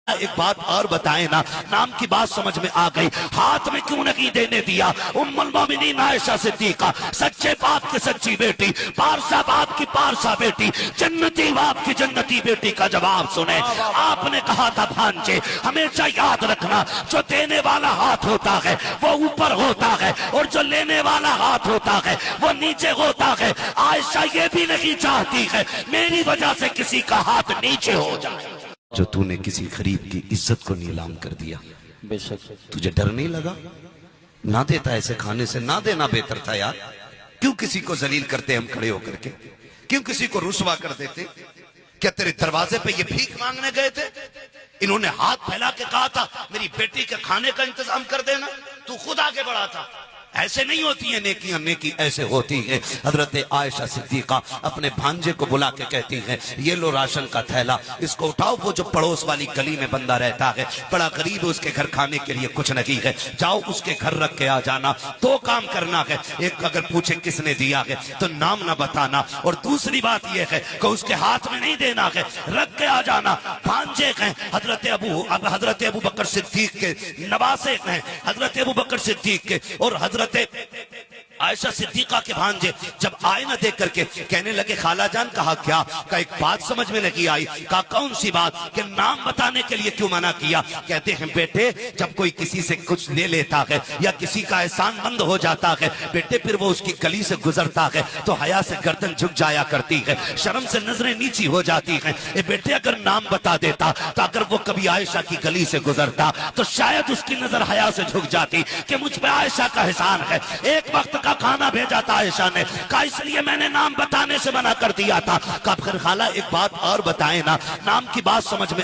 एक बात और बताएं ना, नाम की बात समझ में आ गई, हाथ में क्यों नहीं देने दिया? उम्मुल मोमिनीन आयशा सिद्दीका, सच्चे बाप की सच्ची बेटी, पारसा बाप की पारसा बेटी, जन्नती बाप की जन्नती बेटी का जवाब सुने। आपने कहा था भांजे हमेशा याद रखना, जो देने वाला हाथ होता है वो ऊपर होता है और जो लेने वाला हाथ होता है वो नीचे होता है। आयशा ये भी नहीं चाहती है मेरी वजह से किसी का हाथ नीचे हो जाए। जो तूने किसी गरीब की इज्जत को नीलाम कर दिया, बेशक तुझे डर नहीं लगा? ना देता ऐसे खाने से, ना देना बेहतर था यार। क्यों किसी को जलील करते हम खड़े होकर के? क्यों किसी को रुसवा कर देते? क्या तेरे दरवाजे पे ये भीख मांगने गए थे? इन्होंने हाथ फैला के कहा था मेरी बेटी के खाने का इंतजाम कर देना, तू खुद आगे बढ़ा था। ऐसे नहीं होती है नेकियां, नेकी ऐसे होती है। हजरत आयशा सिद्दीका अपने भांजे को बुला के कहती हैं ये लो राशन का थैला, इसको उठाओ। वो जो पड़ोस वाली गली में बंदा रहता है, बड़ा गरीब है, उसके घर खाने के लिए कुछ नहीं है, जाओ उसके घर रख के आ जाना। दो काम करना है, एक अगर पूछे किसने दिया है तो नाम ना बताना, और दूसरी बात यह है कि उसके हाथ में नहीं देना है, रख के आ जाना। भांजे हैं हजरत अबू बकर सिद्दीक के, नवासे हैं हजरत अबू बकर सिद्दीक के, और हजरत आयशा सिद्दीका के भांजे जब आईना देख करके कहने लगे खाला जान, कहा क्या? का एक बात समझ में नहीं आई। कहा कौन सी बात? कि नाम बताने के लिए क्यों मना किया? कहते हैं बेटे जब कोई किसी से कुछ ले लेता है या किसी का एहसान मंद हो जाता है बेटे, फिर वो उसकी गली से गुजरता है तो हया से गर्दन झुक जाया करती है, शर्म से नजरें नीची हो जाती हैं। ए बेटे अगर नाम बता देता तो अगर वो कभी आयशा की गली से गुजरता तो शायद उसकी नजर हया से झुक जाती कि मुझ पे आयशा का एहसान है। एक वक्त का खाना भेजा था आयशा ने, कहा इसलिए मैंने नाम बताने से मना कर दिया था। कहा फिर खाला एक बात और बताएं ना, नाम की बात समझ में